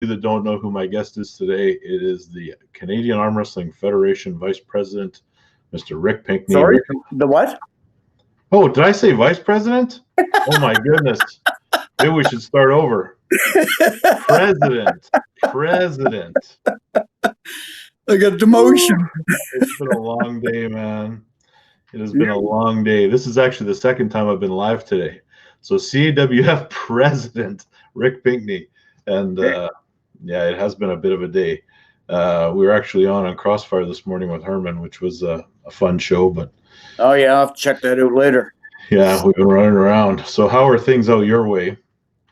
you that don't know who my guest is today, it is the Canadian Arm Wrestling Federation Vice President, Mr. Rick Pinkney. Sorry, the what? Oh, did I say Vice President? Oh my goodness. Maybe we should start over. President. I got demotion. It's been a long day, man. It has been a long day. This is actually the second time I've been live today. So CAWF President Rick Pinkney. And yeah, it has been a bit of a day. We were actually on Crossfire this morning with Herman, which was a fun show. But oh yeah, I'll have to check that out later. Yeah, we've been running around. So how are things out your way?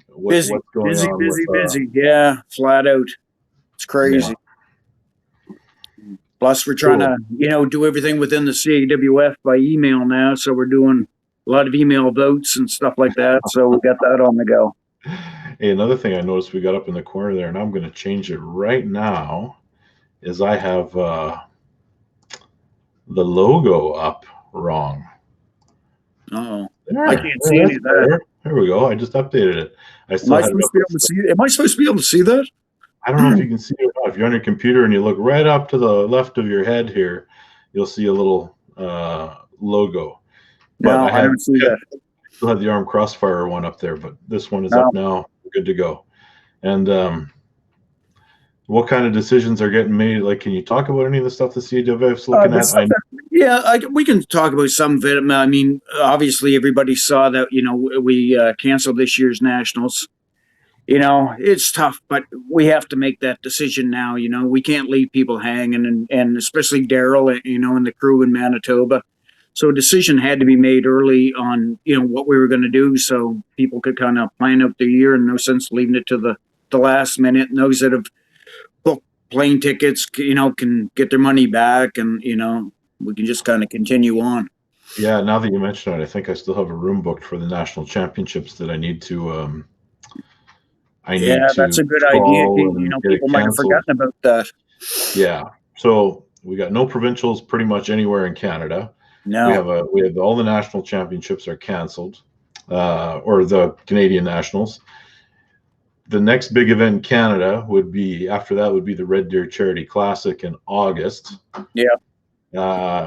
What's going on? Busy. Yeah, flat out. It's crazy. Yeah. Plus, we're trying to, do everything within the CAWF by email now. So we're doing a lot of email votes and stuff like that. So we got that on the go. Hey, another thing I noticed we got up in the corner there, and I'm going to change it right now, is I have the logo up wrong. Oh, I can't see any of that. There we go. I just updated it. Am I supposed to be able to see that? I don't know if you can see it or not. If you're on your computer and you look right up to the left of your head here, you'll see a little logo. But I don't see that. I still had the Arm Crossfire one up there, but this one is up now. Good to go. And what kind of decisions are getting made? Like, can you talk about any of the stuff the CAWF's looking at? Yeah, we can talk about some of it. I mean, obviously, everybody saw that, we canceled this year's Nationals. It's tough, but we have to make that decision now. We can't leave people hanging, and especially Daryl, and the crew in Manitoba. So a decision had to be made early on, what we were going to do so people could kind of plan out their year, and no sense leaving it to the last minute. And those that have booked plane tickets, can get their money back, and, we can just kind of continue on. Yeah, now that you mention it, I think I still have a room booked for the national championships that I need to. That's a good idea. People might have forgotten about that. Yeah, so we got no provincials pretty much anywhere in Canada. No, we have all the national championships are canceled, or the Canadian nationals. The next big event in Canada would be the Red Deer Charity Classic in August. Yeah.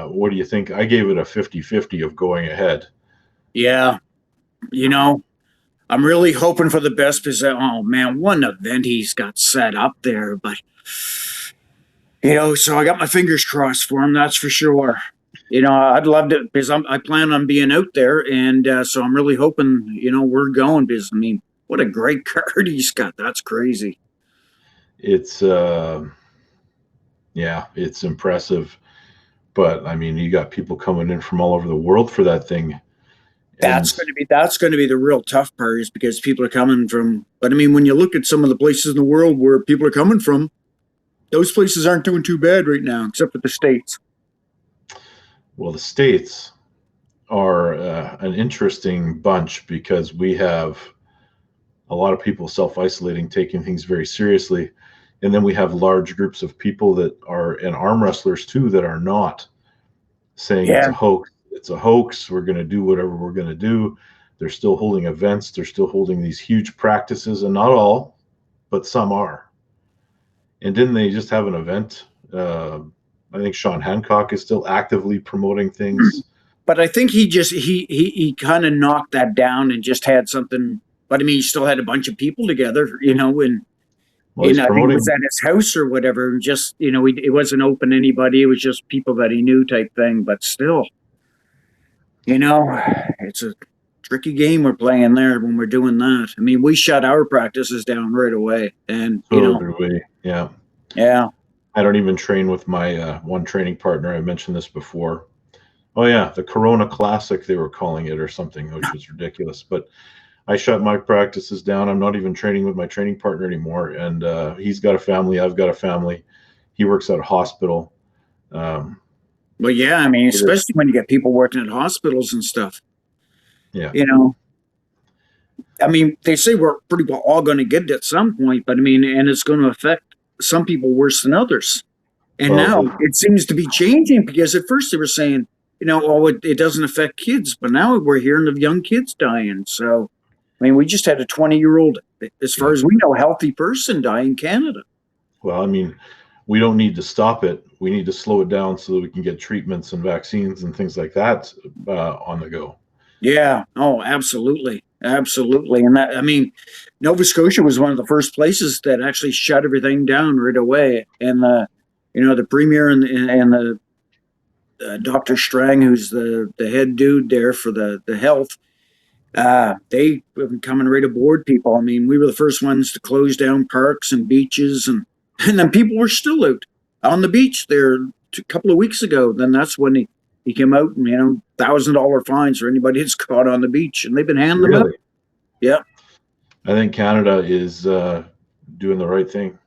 What do you think? I gave it a 50-50 of going ahead. Yeah. I'm really hoping for the best because, oh man, what an event he's got set up there. But, so I got my fingers crossed for him, that's for sure. I'd love to, because I plan on being out there. And so I'm really hoping, we're going, because, I mean, what a great card he's got. That's crazy. It's, it's impressive. But I mean, you got people coming in from all over the world for that thing. That's going to be the real tough part, is because people are coming from. But I mean, when you look at some of the places in the world where people are coming from, those places aren't doing too bad right now, except for the States. Well, the States are an interesting bunch because we have a lot of people self-isolating, taking things very seriously. And then we have large groups of people that are, and arm wrestlers too, that are not, saying it's a hoax. It's a hoax. We're going to do whatever we're going to do. They're still holding events. They're still holding these huge practices, and not all, but some are. And didn't they just have an event? I think Sean Hancock is still actively promoting things. But I think he kind of knocked that down and just had something. But I mean, he still had a bunch of people together, and. Well, I think it was at his house or whatever. Just, it wasn't open to anybody. It was just people that he knew type thing. But still, it's a tricky game we're playing there when we're doing that. I mean, we shut our practices down right away. And, Yeah. Yeah. I don't even train with my one training partner. I mentioned this before. Oh, yeah. The Corona Classic, they were calling it, or something, which was ridiculous. But I shut my practices down. I'm not even training with my training partner anymore. And he's got a family. I've got a family. He works at a hospital. Well, yeah, I mean, especially when you get people working at hospitals and stuff. Yeah. I mean, they say we're pretty well all going to get it at some point, but I mean, and it's going to affect some people worse than others. And now it seems to be changing, because at first they were saying, it doesn't affect kids, but now we're hearing of young kids dying. So, I mean, we just had a 20-year-old, as far as we know, healthy person die in Canada. Well, I mean, we don't need to stop it. We need to slow it down so that we can get treatments and vaccines and things like that on the go. Yeah. Oh, absolutely. Absolutely. And that, I mean, Nova Scotia was one of the first places that actually shut everything down right away. And the premier and the Dr. Strang, who's the head dude there for the health, they have been coming right aboard people. I mean, we were the first ones to close down parks and beaches, and then people were still out on the beach there a couple of weeks ago. Then that's when he came out and, $1,000 fines for anybody that's caught on the beach, and they've been handing them out. Yeah. I think Canada is doing the right thing.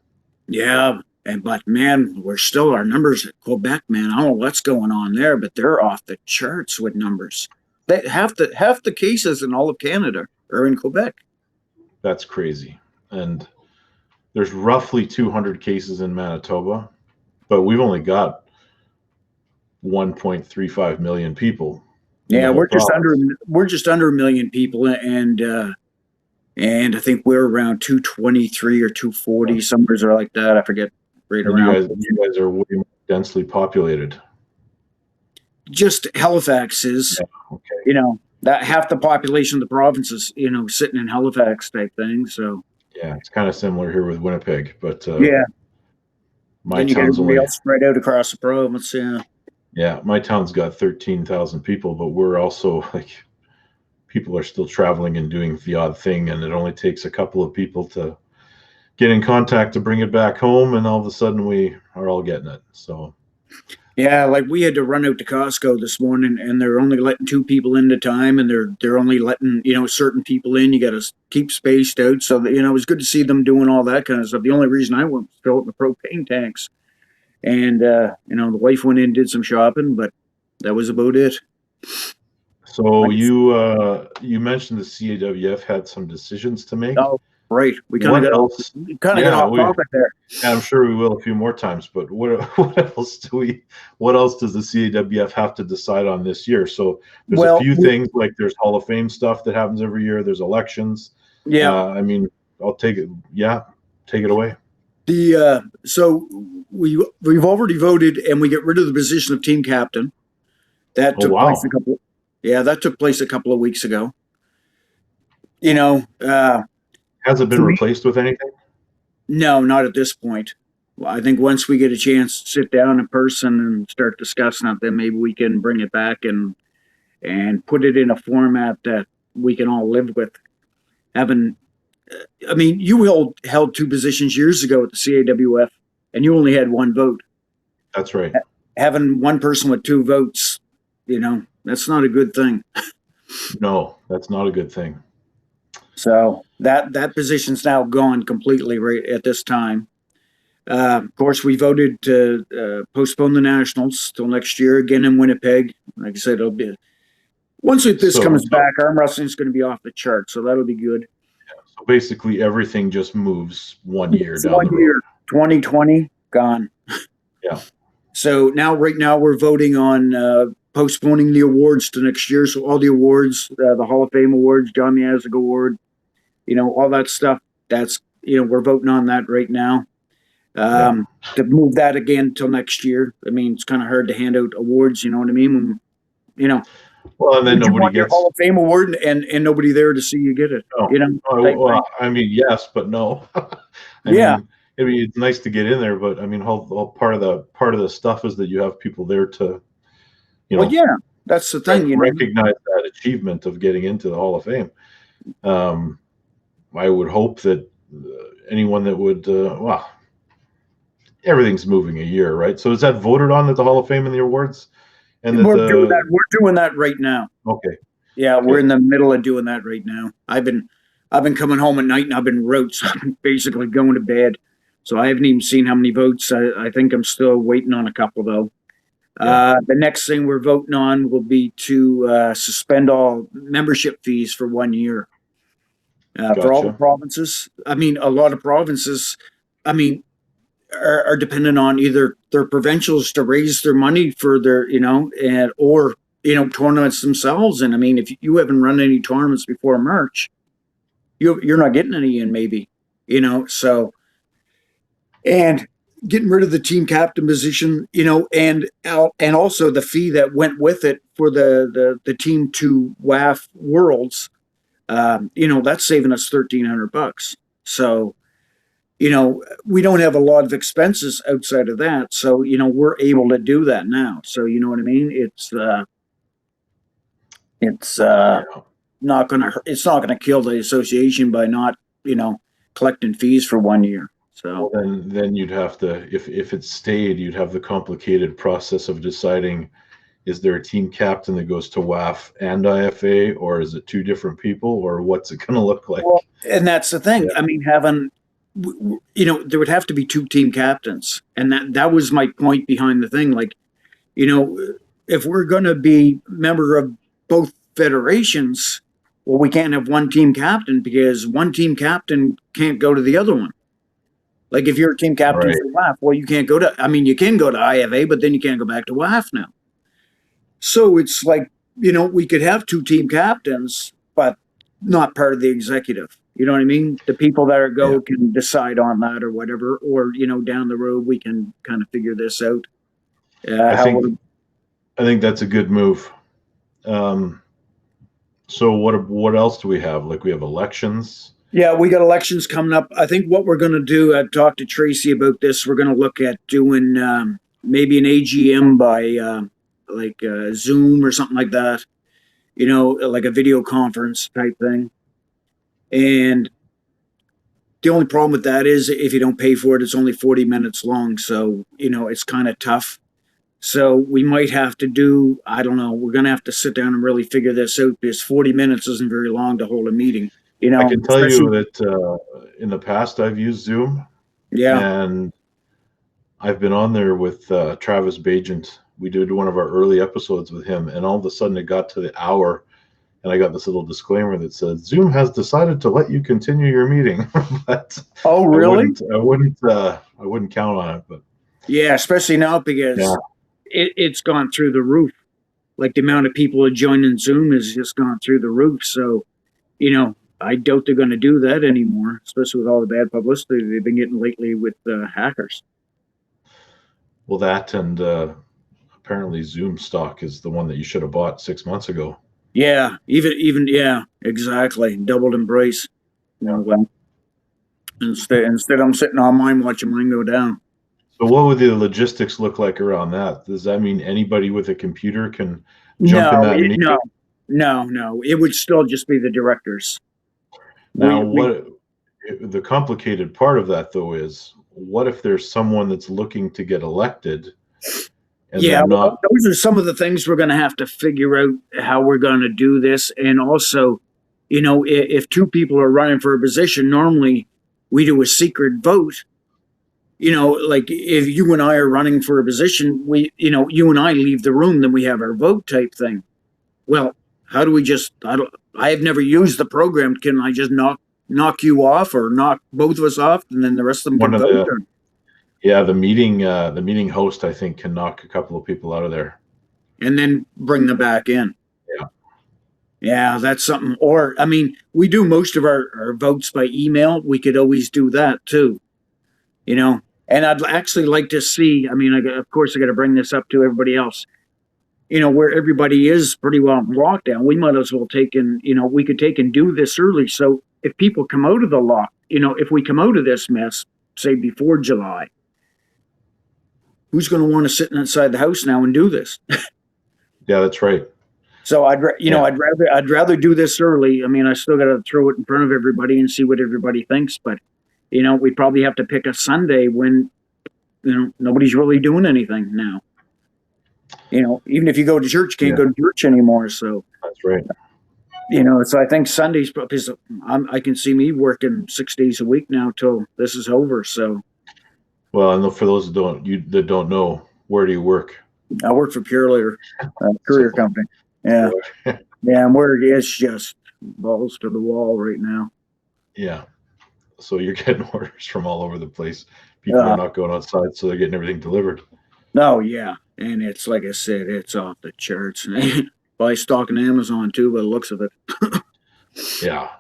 Yeah. But man, our numbers at Quebec, man, I don't know what's going on there, but they're off the charts with numbers. Half the cases in all of Canada are in Quebec. That's crazy. And there's roughly 200 cases in Manitoba, but we've only got 1.35 million people. Yeah, we're just under a million people, and I think we're around 223 or 240, somewhere like that. I forget right around. You guys are way more densely populated. Just Halifax is, that half the population of the province is, sitting in Halifax type thing. So yeah, it's kind of similar here with Winnipeg, but my town's only else spread out across the province. Yeah. Yeah, my town's got 13,000 people, but we're also people are still traveling and doing the odd thing, and it only takes a couple of people to get in contact to bring it back home, and all of a sudden we are all getting it. So. Yeah, like we had to run out to Costco this morning, and they're only letting 2 people in at a time, and they're only letting certain people in. You got to keep spaced out, so it was good to see them doing all that kind of stuff. The only reason I went was fill up the propane tanks, and the wife went in and did some shopping, but that was about it. So you mentioned the CAWF had some decisions to make. Oh, right. We kind of got off topic there. Yeah, I'm sure we will a few more times. But what else does the CAWF have to decide on this year? So there's a few things, like there's Hall of Fame stuff that happens every year. There's elections. Yeah. I mean, I'll take it. Yeah, take it away. So we've already voted, and we get rid of the position of team captain. That took place a couple of weeks ago. Has it been replaced with anything? No, not at this point. Well, I think once we get a chance to sit down in person and start discussing it, then maybe we can bring it back and put it in a format that we can all live with. You held 2 positions years ago at the CAWF, and you only had 1 vote. That's right. Having 1 person with 2 votes, that's not a good thing. No, that's not a good thing. So that position's now gone completely right at this time. Of course, we voted to postpone the Nationals till next year, again in Winnipeg. Like I said, it'll be once this comes back, arm wrestling is going to be off the chart, so that'll be good. So basically, everything just moves 1 year down. 1 year, 2020 gone. Yeah. So right now we're voting on postponing the awards to next year. So all the awards, the Hall of Fame awards, John Miazga Award, all that stuff. That's we're voting on that right now. To move that again till next year. I mean, it's kind of hard to hand out awards. You know what I mean? Well, and then nobody gets Hall of Fame award and nobody there to see you get it. I mean, yes, but no. It's nice to get in there, but I mean, all part of the stuff is that you have people there to, that's the thing. Recognize that achievement of getting into the Hall of Fame. I would hope that anyone that would, everything's moving a year, right? So is that voted on at the Hall of Fame and the awards? And we're doing that right now. Okay. Yeah, we're in the middle of doing that right now. I've been coming home at night and I've been wrote, so I'm basically going to bed. So I haven't even seen how many votes. I think I'm still waiting on a couple though. The next thing we're voting on will be to suspend all membership fees for 1 year. For all the provinces. I mean, a lot of provinces, are dependent on either their provincials to raise their money for their, or tournaments themselves. And I mean, if you haven't run any tournaments before March, you're not getting any in, maybe, so, and getting rid of the team captain position, and also the fee that went with it for the team to WAF Worlds, that's saving us $1,300. So, we don't have a lot of expenses outside of that. So, we're able to do that now. So, you know what I mean? It's not gonna kill the association by not, collecting fees for 1 year. So then you'd have to, if it stayed, you'd have the complicated process of deciding, is there a team captain that goes to WAF and IFA, or is it two different people, or what's it going to look like? Well, and that's the thing. Yeah. I mean, there would have to be two team captains, and that was my point behind the thing. Like, if we're going to be member of both federations, well, we can't have one team captain because one team captain can't go to the other one. Like, if you're a team captain for WAF, well, you can't go to, you can go to IFA, but then you can't go back to WAF now. So it's like, we could have two team captains, but not part of the executive. You know what I mean? The people that can decide on that or whatever, or, down the road, we can kind of figure this out. I think that's a good move. So what else do we have? Like, we have elections. Yeah, we got elections coming up. I think what we're going to do, I've talked to Tracy about this. We're going to look at doing maybe an AGM by Zoom or something like that, like a video conference type thing. And the only problem with that is if you don't pay for it, it's only 40 minutes long. So, it's kind of tough. So we might have to do, I don't know, we're going to have to sit down and really figure this out because 40 minutes isn't very long to hold a meeting. I can tell you that in the past I've used Zoom. Yeah. And I've been on there with Travis Bajent. We did one of our early episodes with him, and all of a sudden it got to the hour, and I got this little disclaimer that said, Zoom has decided to let you continue your meeting. But oh, really? I wouldn't count on it. But yeah, especially now because it's gone through the roof. Like, the amount of people joining Zoom has just gone through the roof. So, I doubt they're going to do that anymore, especially with all the bad publicity they've been getting lately with hackers. Well, that and apparently Zoom stock is the one that you should have bought 6 months ago. Yeah, even exactly. Doubled in price. Well, instead I'm sitting on mine watching mine go down. So what would the logistics look like around that? Does that mean anybody with a computer can jump in that meeting? No. It would still just be the directors. Now, the complicated part of that, though, is what if there's someone that's looking to get elected? And those are some of the things we're going to have to figure out how we're going to do this. And also, if two people are running for a position, normally we do a secret vote. Like, if you and I are running for a position, you and I leave the room, then we have our vote type thing. Well, how do we I have never used the program. Can I just knock you off or knock both of us off, and then the rest of them can vote? The meeting host, I think, can knock a couple of people out of there. And then bring them back in. Yeah. Yeah, that's something. Or, we do most of our votes by email. We could always do that too. And I'd actually like to see, of course I got to bring this up to everybody else, where everybody is pretty well in lockdown. We might as well we could take and do this early. So if people come out of the if we come out of this mess, say before July, who's going to want to sit inside the house now and do this? Yeah, that's right. So I'd rather do this early. I still got to throw it in front of everybody and see what everybody thinks. But, we probably have to pick a Sunday when, nobody's really doing anything now. Even if you go to church, you can't go to church anymore. So that's right. So I think Sundays, because I can see me working 6 days a week now till this is over. So. Well, and for those that don't know, where do you work? I work for Pure Courier Company. Yeah. Yeah, and it's just balls to the wall right now. Yeah. So you're getting orders from all over the place. People are not going outside, so they're getting everything delivered. No, yeah. And it's, like I said, it's off the charts. Buy stock on Amazon too, by the looks of it. Yeah.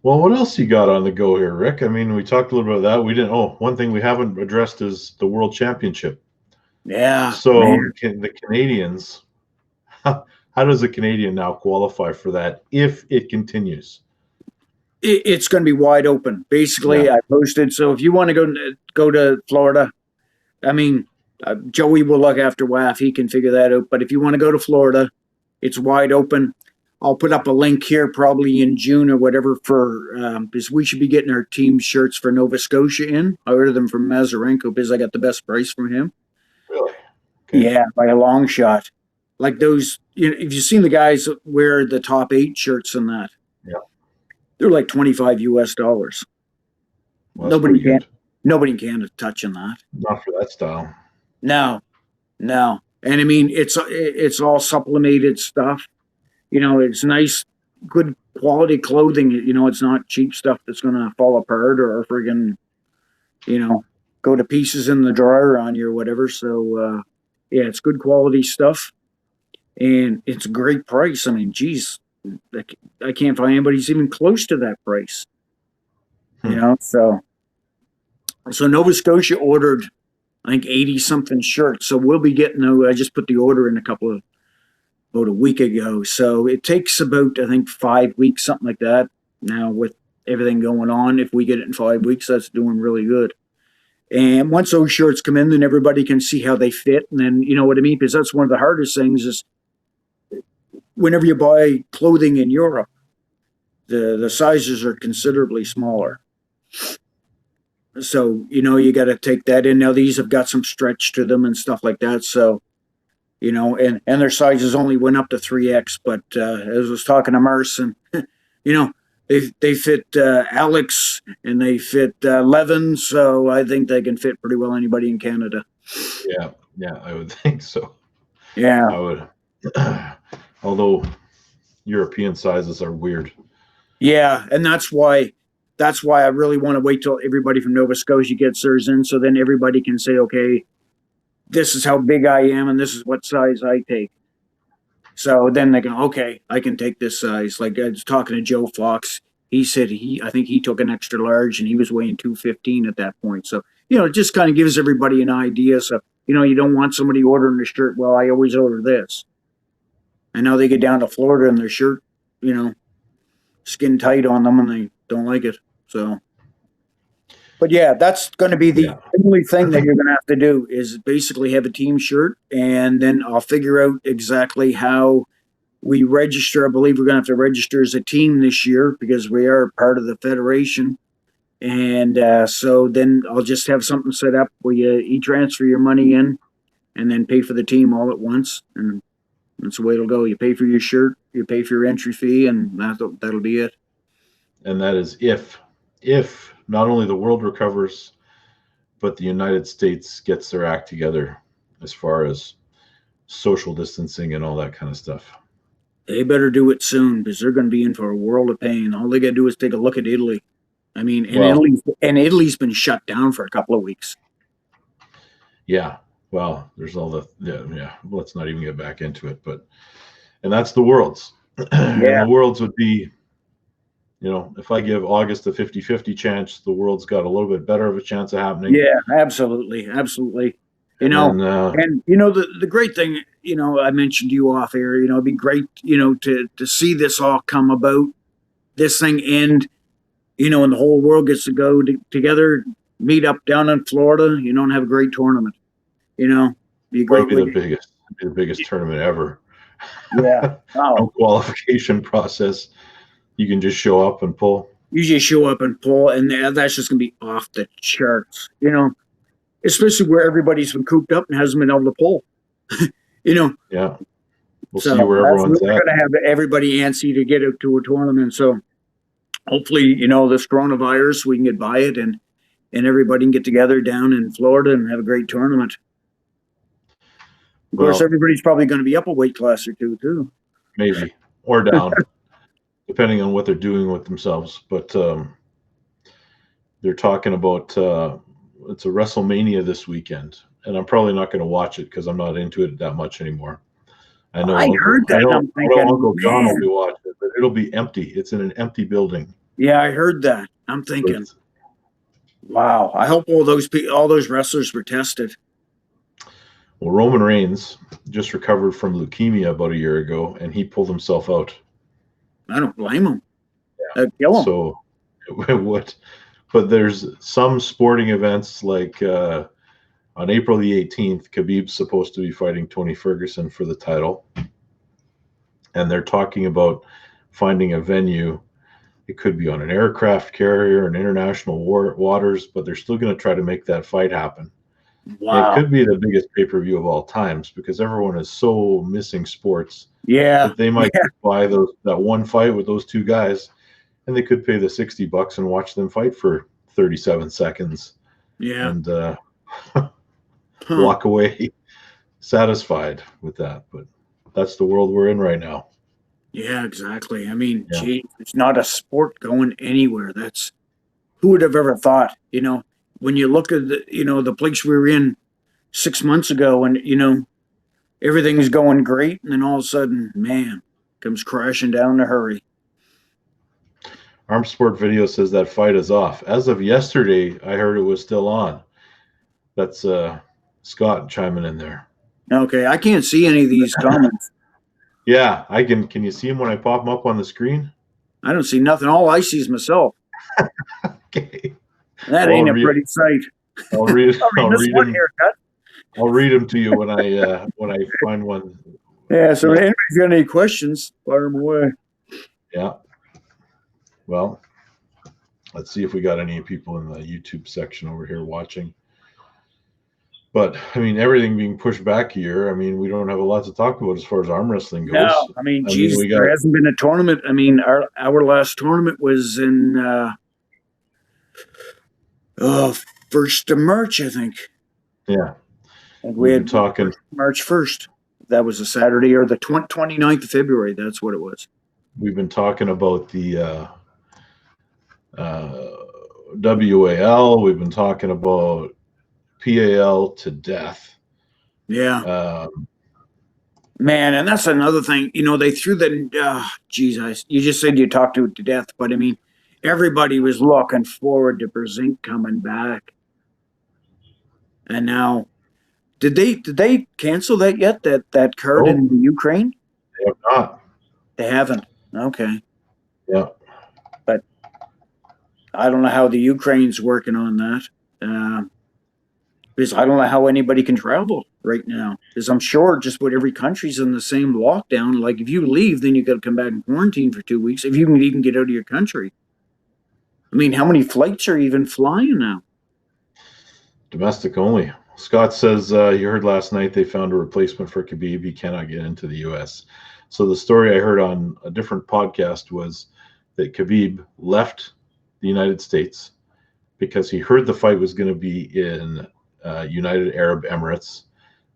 Well, what else you got on the go here, Rick? I mean, we talked a little bit about that. We didn't. Oh, one thing we haven't addressed is the World Championship. Yeah, So man. the Canadians, how does a Canadian now qualify for that if it continues? It's going to be wide open. Basically, Yeah. I posted. So if you want to go to Florida, I mean, Joey will look after WAF. He can figure that out. But if you want to go to Florida, it's wide open. I'll put up a link here probably in June or whatever for because we should be getting our team shirts for Nova Scotia in. I ordered them from Mazarenko because I got the best price from him. Really? Okay. Yeah, by a long shot. Like those, if you've seen the guys that wear the top 8 shirts and that, Yeah. they're like $25 US. Well, nobody in Canada touching that. Not for that style. No. And I mean, it's all supplemented stuff. It's nice, good quality clothing. It's not cheap stuff that's going to fall apart or friggin', go to pieces in the dryer on you or whatever. So, yeah, it's good quality stuff. And it's a great price. I mean, geez, I can't find anybody who's even close to that price. So Nova Scotia ordered, I think, 80-something shirts. So we'll be getting I just put the order in about a week ago. So it takes about, I think, 5 weeks, something like that. Now with everything going on, if we get it in 5 weeks, that's doing really good. And once those shirts come in, then everybody can see how they fit. And then, you know what I mean? Because that's one of the hardest things is whenever you buy clothing in Europe, the sizes are considerably smaller. So, you got to take that in. Now, these have got some stretch to them and stuff like that. So, and their sizes only went up to 3X. But as I was talking to Mars, and, they fit Alex and they fit Levin. So I think they can fit pretty well anybody in Canada. Yeah, I would think so. Yeah. I would. Although European sizes are weird. Yeah, and that's why I really want to wait till everybody from Nova Scotia gets theirs in, so then everybody can say, okay, this is how big I am, and this is what size I take. So then they go, okay, I can take this size. Like I was talking to Joe Fox, he said I think he took an extra large, and he was weighing 215 at that point. So it just kind of gives everybody an idea. So you don't want somebody ordering a shirt. Well, I always order this. And now they get down to Florida and their shirt, skin tight on them and they don't like it. So, but yeah, that's going to be the only thing that you're going to have to do is basically have a team shirt. And then I'll figure out exactly how we register. I believe we're going to have to register as a team this year because we are part of the federation. And so then I'll just have something set up where you e-transfer your money in and then pay for the team all at once. And that's the way it'll go. You pay for your shirt, you pay for your entry fee, and that'll be it. And that is if not only the world recovers, but the United States gets their act together as far as social distancing and all that kind of stuff. They better do it soon because they're going to be in for a world of pain. All they got to do is take a look at Italy. I mean, Italy's been shut down for a couple of weeks. Yeah. Well, there's all let's not even get back into it, and that's the Worlds. And the Worlds would be, if I give August a 50-50 chance, the Worlds got a little bit better of a chance of happening. Yeah, absolutely. The great thing, I mentioned you off air, it'd be great, to see this all come about, this thing end, and the whole world gets to go together, meet up down in Florida, and have a great tournament. Be a great. It'd be the biggest tournament ever. Yeah. Oh. No qualification process. You can just show up and pull. You just show up and pull, and that's just gonna be off the charts. Especially where everybody's been cooped up and hasn't been able to pull. Yeah. We'll see where everyone's at. We're gonna have everybody antsy to get out to a tournament. So hopefully, this coronavirus, we can get by it and everybody can get together down in Florida and have a great tournament. Of course, everybody's probably going to be up a weight class or two, too. Maybe. Or down, depending on what they're doing with themselves. But they're talking about it's a WrestleMania this weekend. And I'm probably not going to watch it because I'm not into it that much anymore. I heard that. I know Uncle John will be watching it, but it'll be empty. It's in an empty building. Yeah, I heard that. I'm thinking, But, wow. I hope all those wrestlers were tested. well, Roman Reigns just recovered from leukemia about a year ago, and he pulled himself out. I don't blame them. That'd kill them. So it would. But there's some sporting events like on April the 18th, Khabib's supposed to be fighting Tony Ferguson for the title. And they're talking about finding a venue. It could be on an aircraft carrier in international waters, but they're still going to try to make that fight happen. And it Wow. could be the biggest pay-per-view of all times because everyone is so missing sports Yeah. that they might buy that one fight with those two guys, and they could pay the $60 and watch them fight for 37 seconds Yeah. and Huh. walk away satisfied with that. But that's the world we're in right now. Yeah, exactly. I mean, Yeah. gee, it's not a sport going anywhere. Who would have ever thought, when you look at the place we were in 6 months ago and, everything's going great. And then all of a sudden, man, comes crashing down in a hurry. Arm Sport Video says that fight is off. As of yesterday, I heard it was still on. That's Scott chiming in there. Okay, I can't see any of these comments. Yeah, I can. Can you see them when I pop them up on the screen? I don't see nothing. All I see is myself. Okay. That ain't a pretty sight. I'll read. I'll read them. Haircut. I'll read them to you when I find one. Yeah. So if anybody's got any questions, fire them away. Yeah. Well, let's see if we got any people in the YouTube section over here watching. But I mean, everything being pushed back here. I mean, we don't have a lot to talk about as far as arm wrestling goes. No, I mean, there hasn't been a tournament. I mean, our last tournament was in 1st of March, I think. Yeah. And we had talking March 1st. That was a Saturday, or the 29th of February. That's what it was. We've been talking about the WAL. We've been talking about PAL to death. Yeah. Man, and that's another thing. They threw the Jesus. You just said you talked to it to death, but I mean, everybody was looking forward to Brzezinski coming back. And now, did they cancel that yet? That card in the Ukraine? They have not. They haven't. Okay. Yeah. But I don't know how the Ukraine's working on that. Because I don't know how anybody can travel right now. Because I'm sure just about every country's in the same lockdown. Like if you leave, then you got to come back and quarantine for 2 weeks. If you can even get out of your country. I mean, how many flights are even flying now? Domestic only. Scott says you heard last night they found a replacement for Khabib. He cannot get into the U.S. So the story I heard on a different podcast was that Khabib left the United States because he heard the fight was going to be in United Arab Emirates.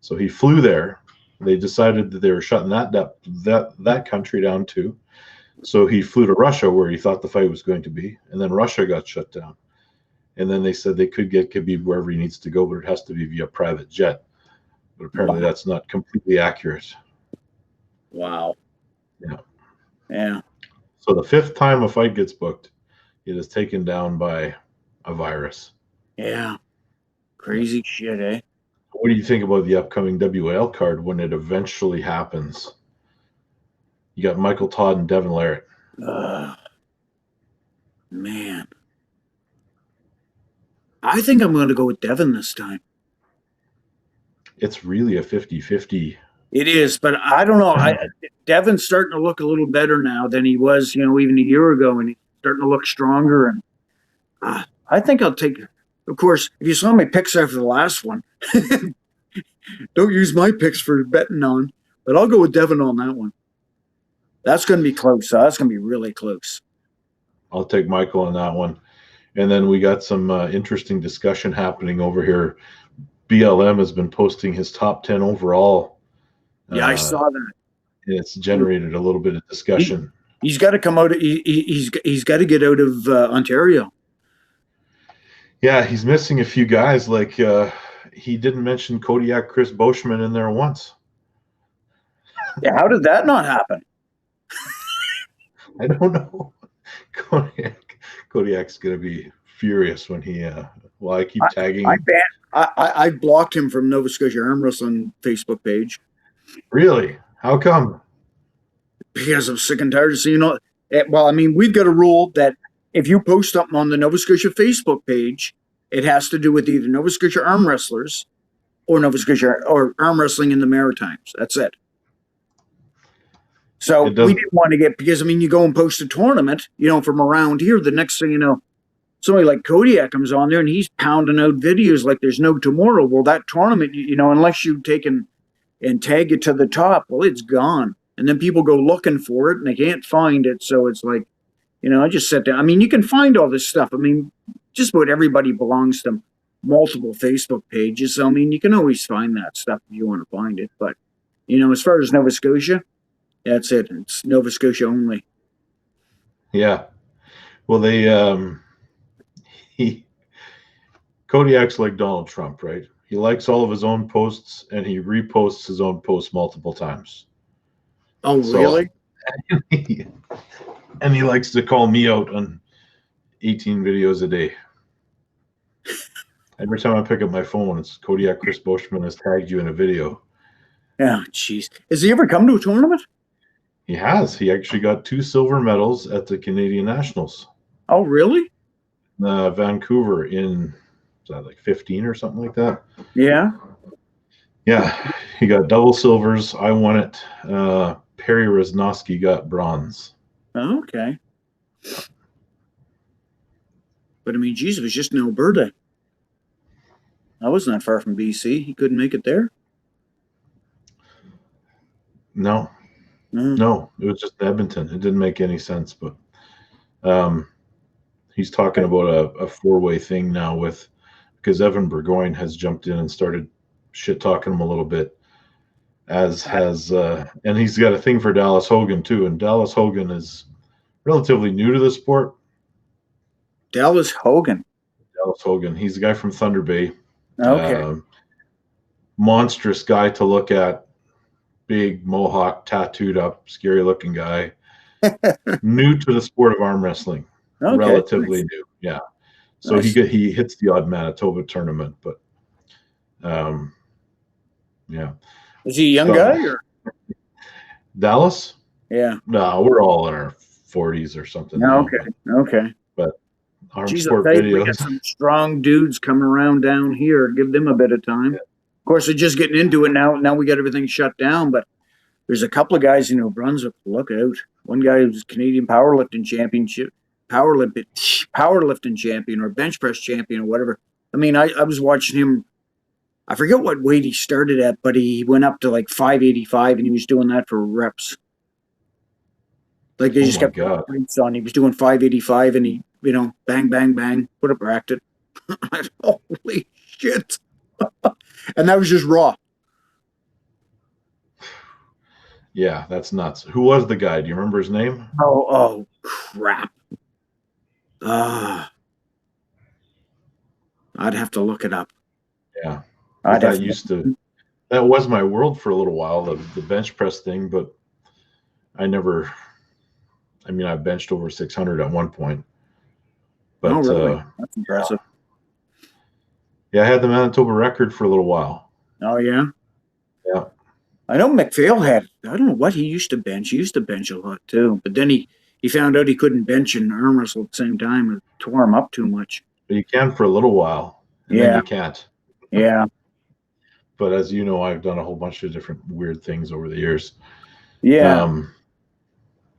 So he flew there. They decided that they were shutting that country down too. So he flew to Russia where he thought the fight was going to be, and then Russia got shut down. And then they said they could get Khabib wherever he needs to go, but it has to be via private jet. But apparently that's not completely accurate. Wow. Yeah. Yeah. So the 5th time a fight gets booked, it is taken down by a virus. Yeah. Crazy shit, eh? What do you think about the upcoming WL card when it eventually happens? You got Michael Todd and Devin Larratt. Man. I think I'm going to go with Devin this time. It's really a 50-50. It is, but I don't know. Devin's starting to look a little better now than he was, even a year ago, and he's starting to look stronger. And I think I'll take. Of course, if you saw my picks after the last one, don't use my picks for betting on, but I'll go with Devin on that one. That's going to be close. That's going to be really close. I'll take Michael on that one. And then we got some interesting discussion happening over here. BLM has been posting his top 10 overall. Yeah, I saw that. And it's generated a little bit of discussion. He's got to come out. He's got to get out of Ontario. Yeah, he's missing a few guys. Like he didn't mention Kodiak Chris Boschman in there once. Yeah, how did that not happen? I don't know. Kodiak. Kodiak's gonna be furious when he. Well, I keep tagging. I blocked him from Nova Scotia Armwrestling Facebook page. Really? How come? Because I'm sick and tired of seeing all. Well, I mean, we've got a rule that if you post something on the Nova Scotia Facebook page, it has to do with either Nova Scotia arm wrestlers or Nova Scotia or arm wrestling in the Maritimes. That's it. So we didn't want to get, because I mean, you go and post a tournament, from around here. The next thing you know, somebody like Kodiak comes on there and he's pounding out videos like there's no tomorrow. Well, that tournament, unless you take and tag it to the top, well, it's gone. And then people go looking for it and they can't find it. So it's like, I just sat down. I mean, you can find all this stuff. I mean, just about everybody belongs to multiple Facebook pages. So, I mean, you can always find that stuff if you want to find it. But, as far as Nova Scotia, that's it. It's Nova Scotia only. Yeah. Well, Kodiak's like Donald Trump, right? He likes all of his own posts and he reposts his own posts multiple times. Oh, really? And he likes to call me out on 18 videos a day. Every time I pick up my phone, it's Kodiak Chris Boschman has tagged you in a video. Yeah, jeez. Has he ever come to a tournament? He has. He actually got 2 silver medals at the Canadian Nationals. Oh, really? Vancouver in, was that like 15 or something like that? Yeah. Yeah, he got double silvers. I won it. Perry Rosnowski got bronze. Oh, okay. But I mean, geez, it was just in Alberta. I wasn't that far from BC. He couldn't make it there? No. No, it was just Edmonton. It didn't make any sense, but he's talking about a 4-way thing now because Evan Burgoyne has jumped in and started shit talking him a little bit, and he's got a thing for Dallas Hogan too. And Dallas Hogan is relatively new to the sport. Dallas Hogan. He's the guy from Thunder Bay. Okay. Monstrous guy to look at. Big mohawk, tattooed up, scary looking guy. New to the sport of arm wrestling. Okay. Relatively new. Yeah. So nice. He hits the odd Manitoba tournament, but yeah. Is he a young guy or Dallas? Yeah. No, we're all in our 40s or something. Okay. But arm sport videos. We got some strong dudes coming around down here. Give them a bit of time. Yeah. Of course, they're just getting into it now. Now we got everything shut down, but there's a couple of guys in New Brunswick. Look out! One guy who's Canadian powerlifting champion or bench press champion or whatever. I mean, I was watching him. I forget what weight he started at, but he went up to like 585, and he was doing that for reps. Like they just kept weights on. He was doing 585, and he, bang, bang, bang, put a bracket. Holy shit! And that was just raw. Yeah, that's nuts. Who was the guy? Do you remember his name? Oh, crap. I'd have to look it up. Yeah. That was my world for a little while, the bench press thing, but I benched over 600 at one point. But really? That's impressive. Yeah, I had the Manitoba record for a little while. Oh, yeah? Yeah. I know McPhail had, I don't know what he used to bench. He used to bench a lot, too. But then he found out he couldn't bench and arm wrestle at the same time. It tore him up too much. But you can for a little while. And then you can't. Yeah. But as you know, I've done a whole bunch of different weird things over the years. Yeah.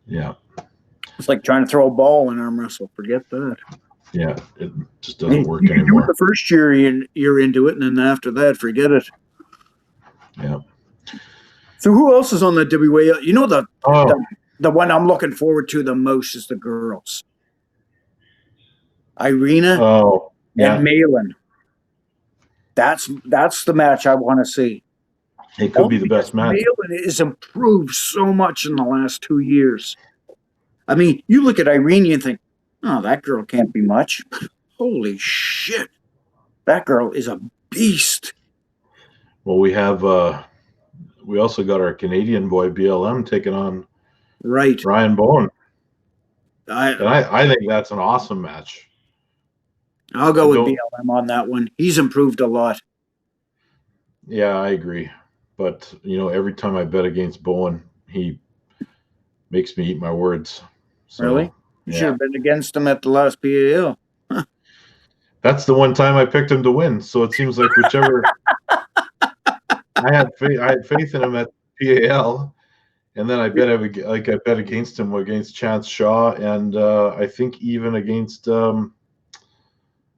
Yeah. It's like trying to throw a ball in arm wrestle. Forget that. Yeah, it just doesn't work anymore. Do it the first year you're into it, and then after that, forget it. Yeah. So who else is on the WA? The one I'm looking forward to the most is the girls. Irina and Malin. That's the match I want to see. It could be the best match. Malin has improved so much in the last 2 years. I mean, you look at Irina and think, oh, that girl can't be much. Holy shit. That girl is a beast. Well, we also got our Canadian boy, BLM, taking on Ryan Bowen. And I think that's an awesome match. I'll go with BLM on that one. He's improved a lot. Yeah, I agree. But, every time I bet against Bowen, he makes me eat my words. So, really? You should have been against him at the last PAL. That's the one time I picked him to win. So it seems like whichever I had faith in him at PAL, and then I bet against him against Chance Shaw, and I think even against Alan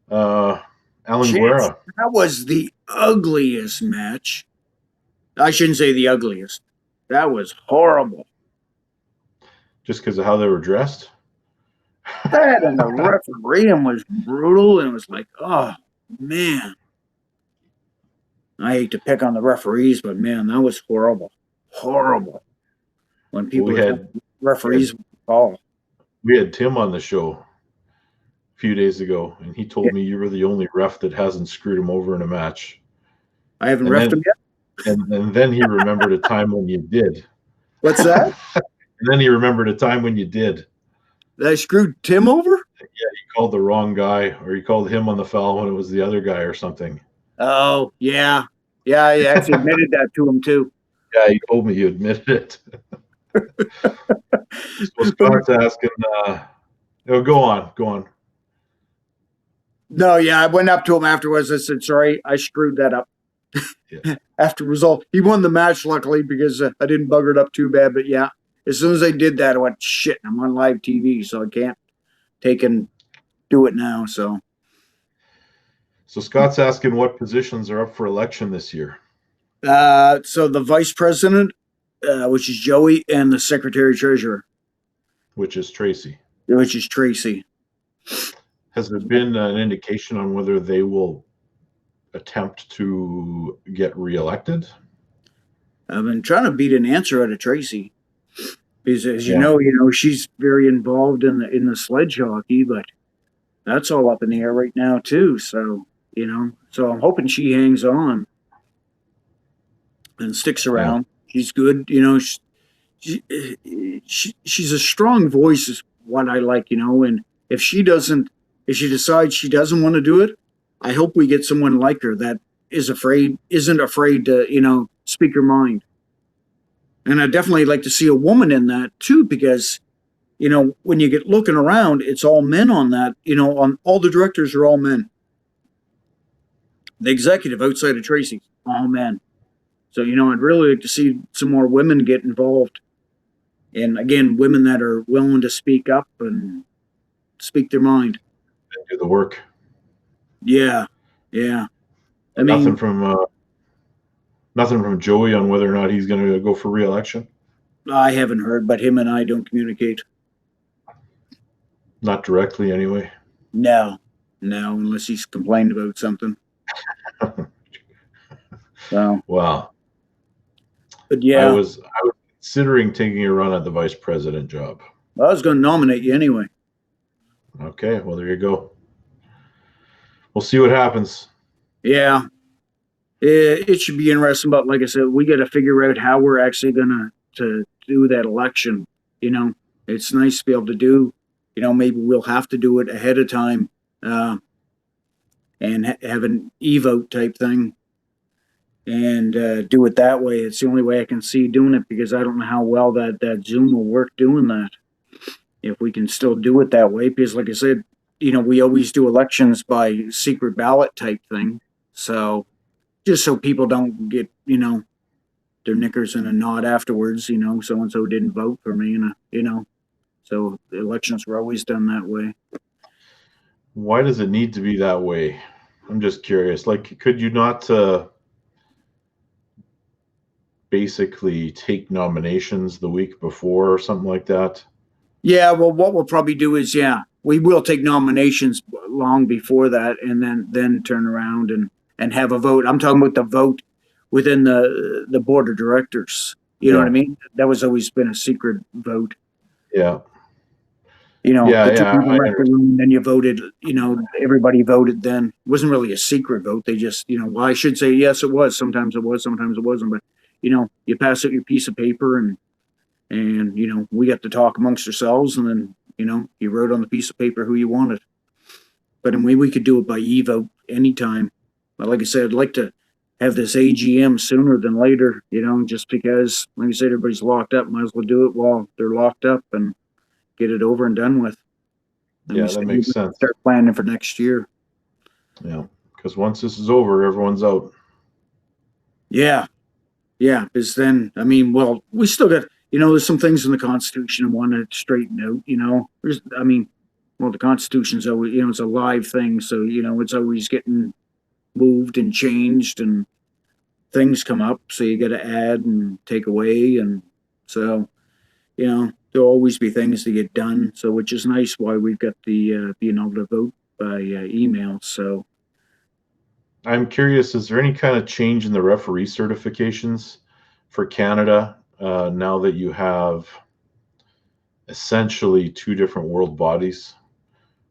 Guerra. That was the ugliest match. I shouldn't say the ugliest. That was horrible. Just because of how they were dressed? That and the referee was brutal, and it was like, oh, man. I hate to pick on the referees, but, man, that was horrible. Horrible. When people had referees call. We had Tim on the show a few days ago, and he told me you were the only ref that hasn't screwed him over in a match. I haven't refed him yet? And then he remembered a time when you did. What's that? And then he remembered a time when you did. That I screwed Tim over? Yeah, you called the wrong guy, or you called him on the foul when it was the other guy or something. Oh, yeah. Yeah, I actually admitted that to him, too. Yeah, you told me you admitted it. So Scott's asking, go on. No, yeah, I went up to him afterwards. I said, sorry, I screwed that up. Yeah. After result, he won the match, luckily, because I didn't bugger it up too bad. But yeah, as soon as I did that, I went, shit, I'm on live TV, so I can't take and do it now. So Scott's asking what positions are up for election this year. So the vice president, which is Joey, and the secretary treasurer, which is Tracy. Has there been an indication on whether they will attempt to get reelected? I've been trying to beat an answer out of Tracy, because as you know, she's very involved in the sledge hockey, but that's all up in the air right now too. So so I'm hoping she hangs on and sticks around. Yeah. She's good, she's a strong voice is what I like, and if she decides she doesn't want to do it, I hope we get someone like her that isn't afraid to, speak her mind. And I definitely like to see a woman in that too, because, when you get looking around, it's all men on that, on all the directors are all men. The executive outside of Tracy, all men. So, I'd really like to see some more women get involved. And again, women that are willing to speak up and speak their mind. And do the work. Yeah. Yeah. Nothing from Joey on whether or not he's going to go for re-election? I haven't heard, but him and I don't communicate. Not directly, anyway? No, unless he's complained about something. So. Wow. But yeah. I was considering taking a run at the vice president job. I was going to nominate you anyway. Okay, well, there you go. We'll see what happens. Yeah. It should be interesting, but like I said, we got to figure out how we're actually going to do that election. It's nice to be able to do, maybe we'll have to do it ahead of time and have an e-vote type thing and do it that way. It's the only way I can see doing it, because I don't know how well that Zoom will work doing that. If we can still do it that way, because like I said, we always do elections by secret ballot type thing. So just so people don't get, their knickers in a knot afterwards, so-and-so didn't vote for me, so the elections were always done that way. Why does it need to be that way? I'm just curious. Like, could you not basically take nominations the week before or something like that? Yeah, well, what we'll probably do is, we will take nominations long before that, and then turn around and have a vote. I'm talking about the vote within the board of directors. You know what I mean? That was always been a secret vote. Yeah. And then you voted, everybody voted then. It wasn't really a secret vote. They just, well, I should say, yes, it was. Sometimes it was, sometimes it wasn't. But, you pass out your piece of paper and we got to talk amongst ourselves, and then You wrote on the piece of paper who you wanted. But I mean, we could do it by e-vote anytime. But like I said, I'd like to have this AGM sooner than later, just because, like I said, everybody's locked up. Might as well do it while they're locked up and get it over and done with. And Yeah, that makes sense. Start planning for next year. Yeah, because once this is over, everyone's out. Yeah. Yeah, because then, I mean, well, we still got, there's some things in the Constitution I want to straighten out, the Constitution's always, it's a live thing. So, it's always getting moved and changed and things come up. So you got to add and take away. And so, there'll always be things to get done. So, which is nice why we've got the being able to vote by email. So, I'm curious, is there any kind of change in the referee certifications for Canada now that you have essentially two different world bodies?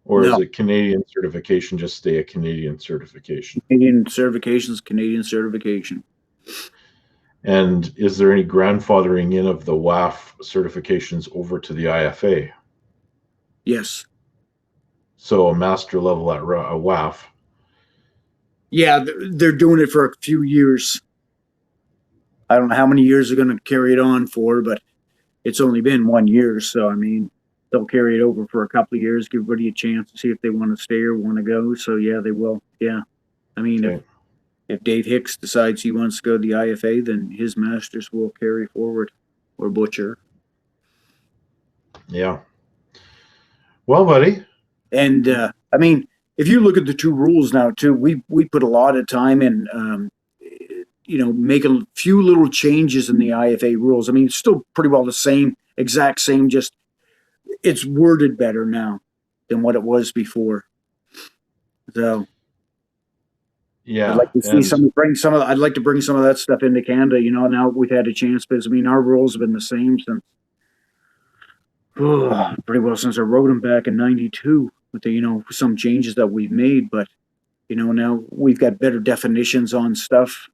Or is it Canadian certification just stay a Canadian certification? Canadian certification is Canadian certification. And is there any grandfathering in of the CAWF certifications over to the IFA? Yes. So a master level at CAWF. Yeah, they're doing it for a few years. I don't know how many years they're going to carry it on for, but it's only been 1 year. So, I mean, they'll carry it over for a couple of years, give everybody a chance to see if they want to stay or want to go. So, yeah, they will. Yeah. I mean, Okay. if Dave Hicks decides he wants to go to the IFA, then his masters will carry forward, or Butcher. Yeah. Well, buddy. And, I mean, if you look at the two rules now, too, we put a lot of time in, make a few little changes in the IFA rules. I mean, it's still pretty well the same, exact same, just it's worded better now than what it was before. So, yeah, I'd like to see I'd like to bring some of that stuff into Canada. Now we've had a chance, because I mean, our rules have been the same since pretty well since I wrote them back in '92. With the some changes that we've made, but now we've got better definitions on stuff.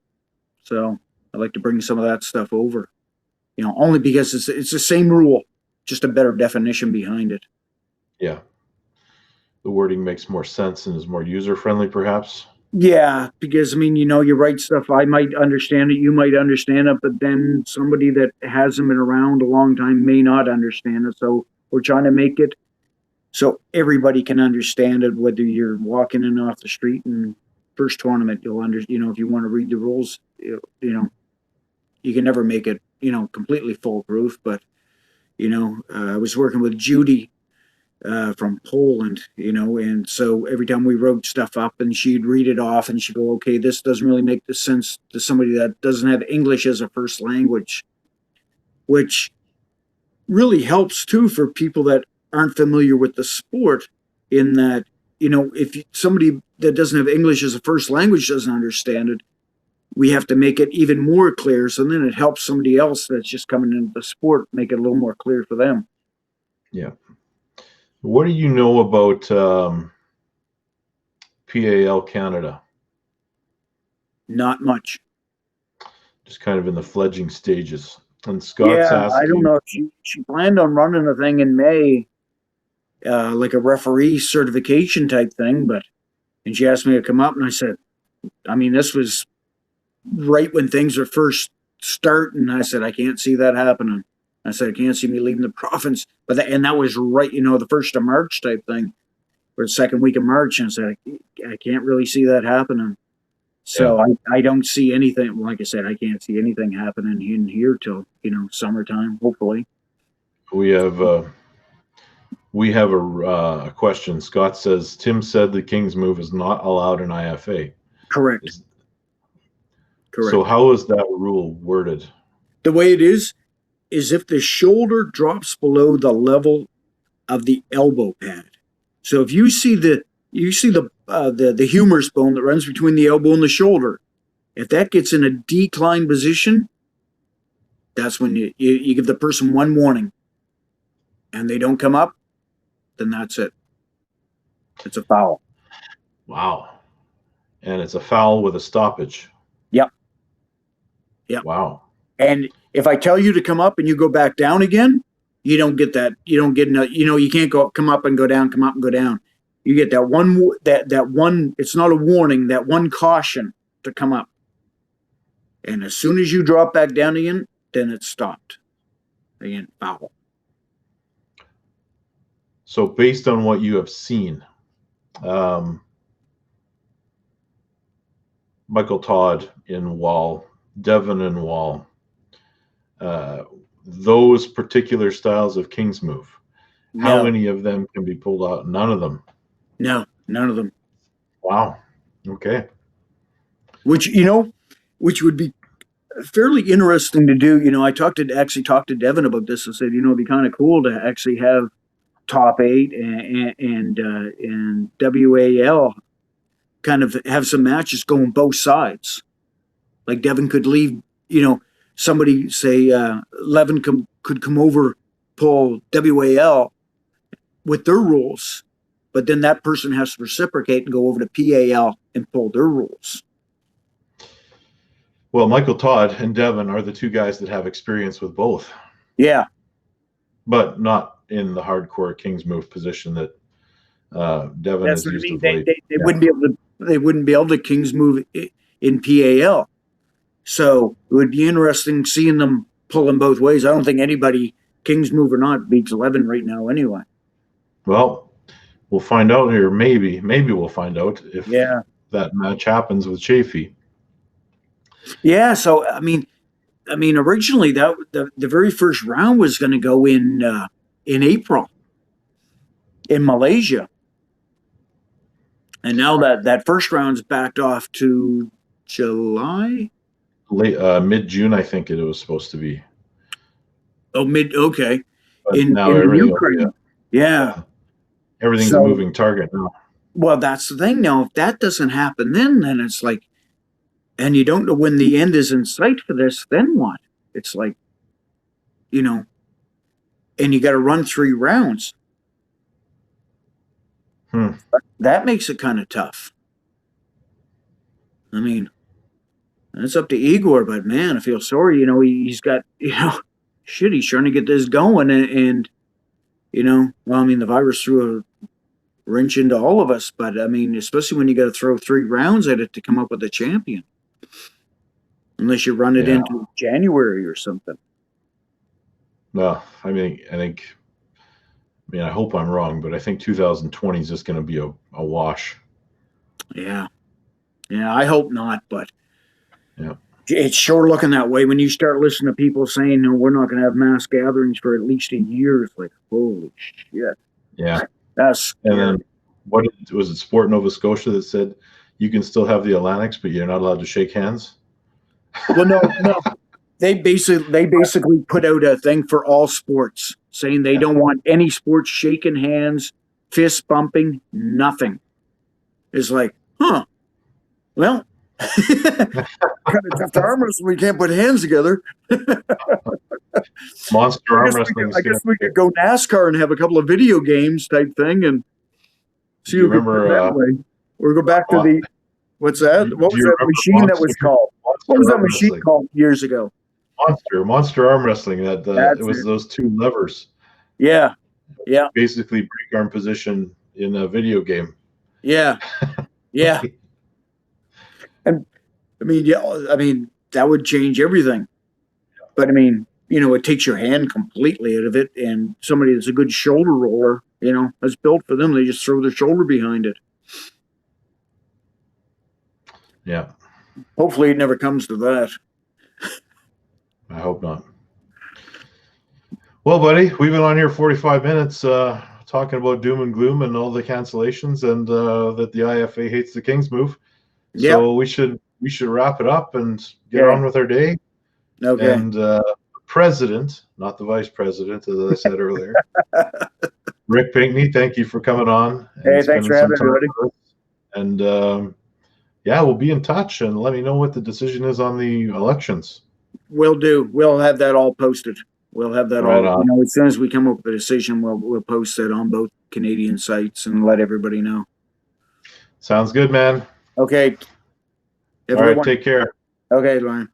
So I'd like to bring some of that stuff over. Only because it's the same rule, just a better definition behind it. Yeah. The wording makes more sense and is more user-friendly, perhaps. Yeah, because I mean, you write stuff, I might understand it, you might understand it, but then somebody that hasn't been around a long time may not understand it. So we're trying to make it so everybody can understand it, whether you're walking in off the street and first tournament, you'll if you want to read the rules, you can never make it, completely foolproof. But, I was working with Judy from Poland, and so every time we wrote stuff up and she'd read it off and she'd go, okay, this doesn't really make the sense to somebody that doesn't have English as a first language, which really helps too for people that aren't familiar with the sport, in that, if somebody that doesn't have English as a first language doesn't understand it, we have to make it even more clear. So then it helps somebody else that's just coming into the sport, make it a little more clear for them. Yeah. What do you know about PAL Canada? Not much. Just kind of in the fledgling stages. And Scott's asking, I don't know if she planned on running a thing in May, like a referee certification type thing, and she asked me to come up, and I said, I mean, this was right when things were first starting. I said, I can't see that happening. I said, I can't see me leaving the province. And that was right, the 1st of March type thing, or the second week of March. And I said, I can't really see that happening. So yeah. I don't see anything. Like I said, I can't see anything happening in here till, summertime, hopefully. We have a question. Scott says, Tim said the King's move is not allowed in IFA. Correct. Correct. So how is that rule worded? The way it is if the shoulder drops below the level of the elbow pad. So if you see the humerus bone that runs between the elbow and the shoulder, if that gets in a declined position, that's when you give the person one warning, and they don't come up, then that's it. It's a foul. Wow. And it's a foul with a stoppage. Yep. Wow. And if I tell you to come up and you go back down again, you don't get that. You don't get you can't come up and go down, come up and go down. You get that one. It's not a warning. That one caution to come up, and as soon as you drop back down again, then it's stopped. Again, foul. So based on what you have seen, Michael Todd in wall, Devin in wall, those particular styles of King's move, how many of them can be pulled out? None of them. No, none of them. Wow. Okay. Which would be fairly interesting to do. I talked to Devin about this and said, it'd be kind of cool to actually have top 8 and WAL kind of have some matches going both sides. Like Devin could leave, somebody say Levin could come over, pull WAL with their rules, but then that person has to reciprocate and go over to PAL and pull their rules. Well, Michael Todd and Devin are the two guys that have experience with both. Yeah. But not in the hardcore King's move position that Devin has used of late. They wouldn't be able to King's move in PAL. So it would be interesting seeing them pulling both ways. I don't think anybody, King's move or not, beats 11 right now anyway. Well, we'll find out here. Maybe we'll find out if that match happens with Chafee. Yeah. So I mean, originally that the very first round was going to go in April in Malaysia, and now that first round's backed off to July. Mid-June, I think it was supposed to be. Oh, okay. But in Ukraine. Yeah. Everything's a moving target now. Well, that's the thing. Now, if that doesn't happen, then it's like, and you don't know when the end is in sight for this, then what? It's like, and you got to run 3 rounds. That makes it kind of tough. I mean, it's up to Igor, but man, I feel sorry. He's got, he's trying to get this going, and the virus threw a wrench into all of us, but I mean, especially when you got to throw 3 rounds at it to come up with a champion, unless you run it into January or something. No, I hope I'm wrong, but I think 2020 is just going to be a wash. Yeah, I hope not, but yeah, it's sure looking that way when you start listening to people saying, no, we're not going to have mass gatherings for at least a year. It's like, holy shit. Yeah. That's scary. And then what was it, Sport Nova Scotia that said you can still have the Atlantics, but you're not allowed to shake hands? Well, no. They basically put out a thing for all sports saying they don't want any sports shaking hands, fist bumping, nothing. It's like, well, kind of tough to arm wrestle. We can't put hands together. Monster arm wrestling. I guess we could go NASCAR and have a couple of video games type thing and see who remember that way. Or go back to the what's that? What was that machine that was called? What was that machine called years ago? Monster arm wrestling. It was those 2 levers. Yeah. Basically, break arm position in a video game. Yeah. And that would change everything. But it takes your hand completely out of it. And somebody that's a good shoulder roller, that's built for them. They just throw their shoulder behind it. Yeah. Hopefully it never comes to that. I hope not. Well, buddy, we've been on here 45 minutes talking about doom and gloom and all the cancellations and that the IFA hates the King's move. Yep. So we should wrap it up and get on with our day. Okay. And the president, not the vice president, as I said earlier, Rick Pinkney, thank you for coming on. Hey, thanks for having me, buddy. And we'll be in touch and let me know what the decision is on the elections. Will do. We'll have that all posted. We'll have that all. As soon as we come up with a decision, we'll post it on both Canadian sites and let everybody know. Sounds good, man. Okay. All right. Take care. Okay, Lauren.